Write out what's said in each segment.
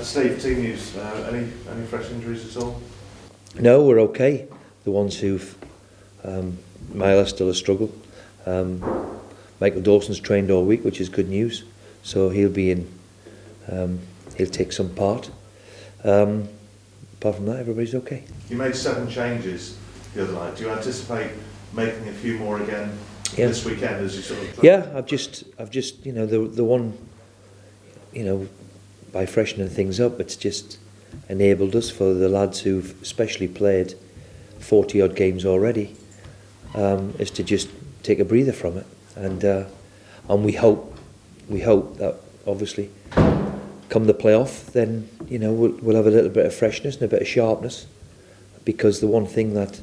Steve, team news. Any fresh injuries at all? No, we're okay. The ones who've Myla's still a struggle. Michael Dawson's trained all week, which is good news. So he'll be in. He'll take some part. Apart from that, everybody's okay. You made 7 changes the other night. Do you anticipate making a few more again this weekend as you sort of? Yeah, I've just the one, by freshening things up, it's just enabled us, for the lads who've especially played 40 odd games already, is to just take a breather from it, and we hope that obviously come the playoff, then we'll have a little bit of freshness and a bit of sharpness, because the one thing that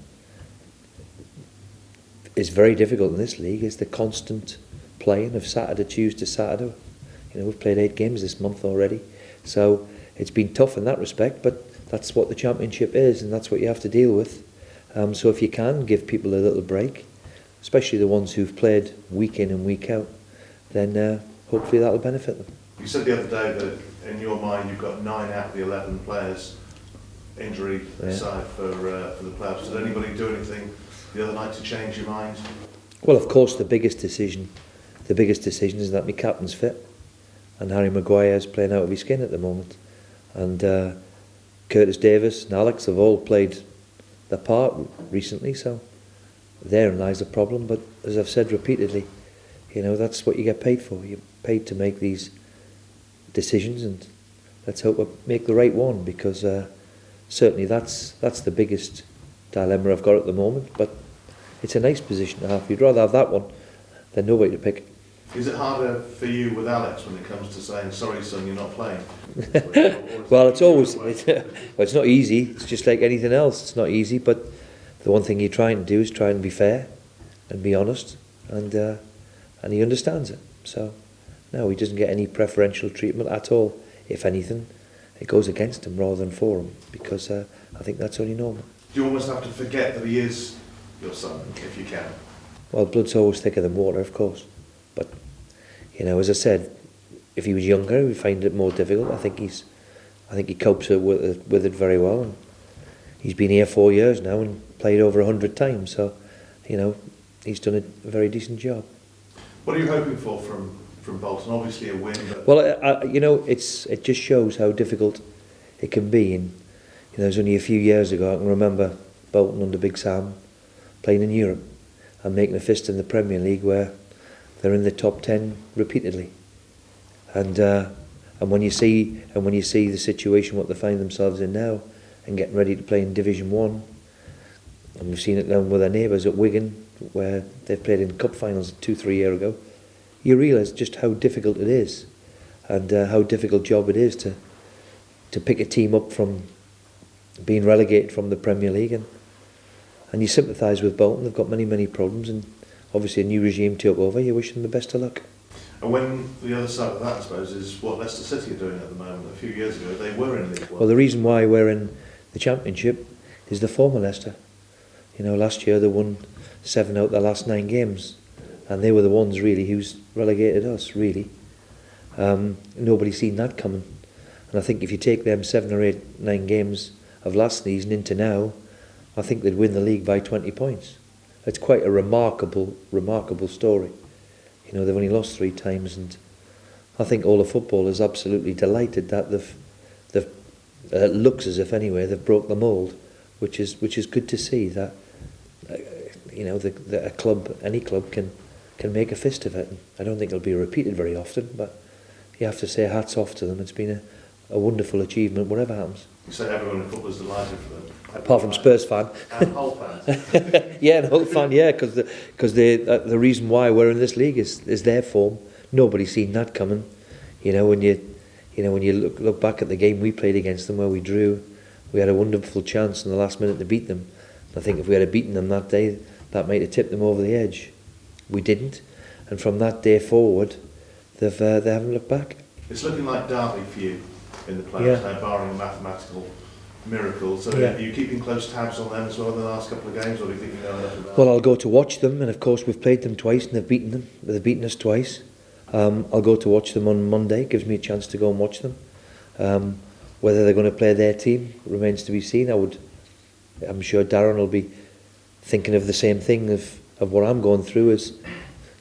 is very difficult in this league is the constant playing of Saturday, Tuesday, Saturday. We've played 8 games this month already, so it's been tough in that respect, but that's what the championship is, and that's what you have to deal with. So if you can give people a little break, especially the ones who've played week in and week out, then hopefully that'll benefit them. You said the other day that in your mind you've got 9 out of the 11 players injury aside for the playoffs. Did anybody do anything the other night to change your mind? Well, of course, the biggest decision is that my captain's fit, and Harry Maguire's playing out of his skin at the moment, and Curtis Davis and Alex have all played their part recently, so therein lies the problem. But as I've said repeatedly, that's what you get paid for. You're paid to make these decisions, and let's hope we make the right one, because certainly that's the biggest dilemma I've got at the moment. But it's a nice position to have. You'd rather have that one than nobody to pick. Is it harder for you with Alex when it comes to saying, sorry son, you're not playing? Well, it's not easy. It's just like anything else. It's not easy, but the one thing you're trying to do is try and be fair and be honest, and he understands it. So no, he doesn't get any preferential treatment at all. If anything, it goes against him rather than for him, because I think that's only normal. Do you almost have to forget that he is your son, if you can? Well, blood's always thicker than water, of course. But, as I said, if he was younger, we'd find it more difficult. I think he copes with it very well. And he's been here 4 years now and played over 100 times. So, he's done a very decent job. What are you hoping for from Bolton? Obviously a win. But well, it just shows how difficult it can be. And it was only a few years ago, I can remember Bolton under Big Sam playing in Europe and making a fist in the Premier League, where they're in the top 10 repeatedly, and when you see the situation what they find themselves in now, and getting ready to play in Division 1, and we've seen it now with their neighbours at Wigan, where they've played in cup finals 2-3 years ago, you realise just how difficult it is, and how difficult job it is to pick a team up from being relegated from the Premier League, and you sympathise with Bolton. They've got many problems, and obviously a new regime took over. You wish them the best of luck. And when the other side of that, I suppose, is what Leicester City are doing at the moment. A few years ago, they were in League One. Well, the reason why we're in the Championship is the former Leicester. Last year they won 7 out of their last 9 games, and they were the ones really who's relegated us. Really, nobody seen that coming. And I think if you take them 7 or 8, 9 games of last season into now, I think they'd win the league by 20 points. It's quite a remarkable story. They've only lost 3 times, and I think all the footballers are absolutely delighted that they've it looks as if anyway they've broke the mould, which is good to see, that that a club, any club, can make a fist of it. And I don't think it'll be repeated very often, but you have to say hats off to them. It's been a wonderful achievement, whatever happens. You say everyone in football is delighted for them. Apart from Spurs fan. And Hull fans. Yeah, and Hull fan, yeah, because the reason why we're in this league is their form. Nobody's seen that coming. When you look back at the game we played against them, where we drew, we had a wonderful chance in the last minute to beat them. I think if we had beaten them that day, that might have tipped them over the edge. We didn't, and from that day forward, they haven't looked back. It's looking like Derby for you in the playoffs now, barring a mathematical miracle. So are you keeping close tabs on them as well in the last couple of games, or do you think you know enough about them? Well, I'll go to watch them, and of course we've played them twice and they've beaten them. They've beaten us twice. I'll go to watch them on Monday. It gives me a chance to go and watch them. Whether they're going to play their team remains to be seen. I'm sure Darren will be thinking of the same thing of what I'm going through. Is,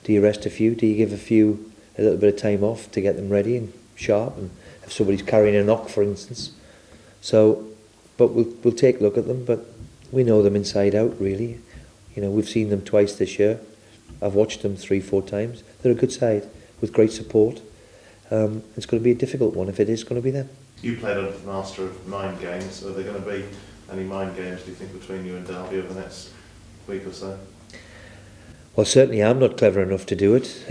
do you rest a few? Do you give a few a little bit of time off to get them ready and sharp? And if somebody's carrying a knock, for instance, but we'll take a look at them. But we know them inside out, really. We've seen them twice this year. I've watched them 3-4 times. They're a good side with great support. It's going to be a difficult one if it is going to be them. You played a master of mind games. Are there going to be any mind games, do you think, between you and Derby over the next week or so? Well, certainly I'm not clever enough to do it.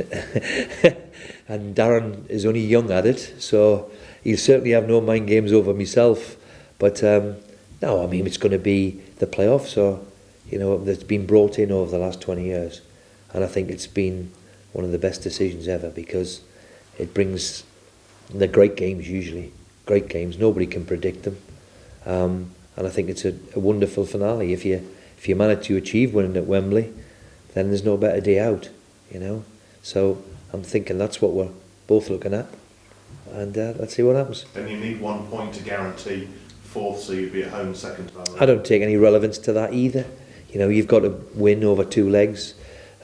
And Darren is only young at it, so he'll certainly have no mind games over myself. But no, I mean, it's going to be the playoffs, that's been brought in over the last 20 years. And I think it's been one of the best decisions ever, because it brings the great games, usually. Great games, nobody can predict them. And I think it's a wonderful finale. If you manage to achieve winning at Wembley, then there's no better day out, So I'm thinking that's what we're both looking at. And let's see what happens. And you need 1 point to guarantee fourth, so you'd be at home second time. I don't take any relevance to that either. You've got to win over 2 legs.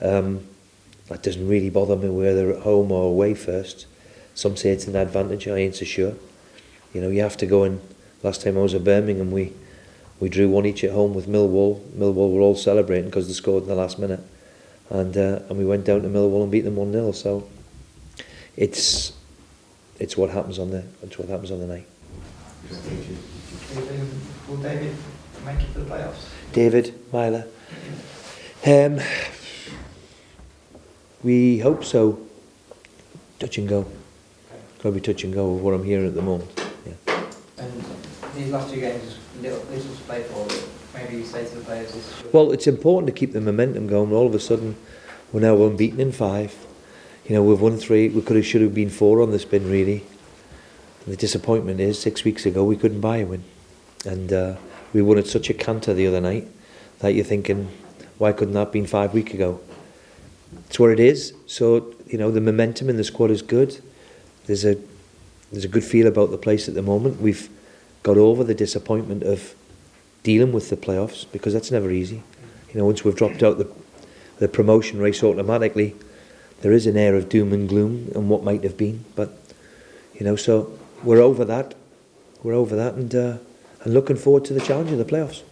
That doesn't really bother me whether they're at home or away first. Some say it's an advantage, I ain't so sure. You have to go in. Last time I was at Birmingham, we drew 1 each at home with Millwall. Millwall were all celebrating because they scored in the last minute. And we went down to Millwall and beat them 1-0. So it's what happens on the night. Thank you. Will David make it to the playoffs? David, Myler. We hope so. Touch and go. Got to be touch and go with what I'm hearing at the moment. Yeah. And these last 2 games, little to play for. Maybe you say to the players this. Well, it's important to keep the momentum going. All of a sudden, we're now unbeaten in 5. We've won 3. We should have been 4 on the spin, really. And the disappointment is 6 weeks ago we couldn't buy a win, and we won at such a canter the other night that you're thinking, why couldn't that have been 5 weeks ago? It's what it is. So the momentum in the squad is good. There's a good feel about the place at the moment. We've got over the disappointment of dealing with the playoffs, because that's never easy. Once we've dropped out the promotion race automatically, there is an air of doom and gloom and what might have been. But so we're over that. We're over that, and looking forward to the challenge of the playoffs.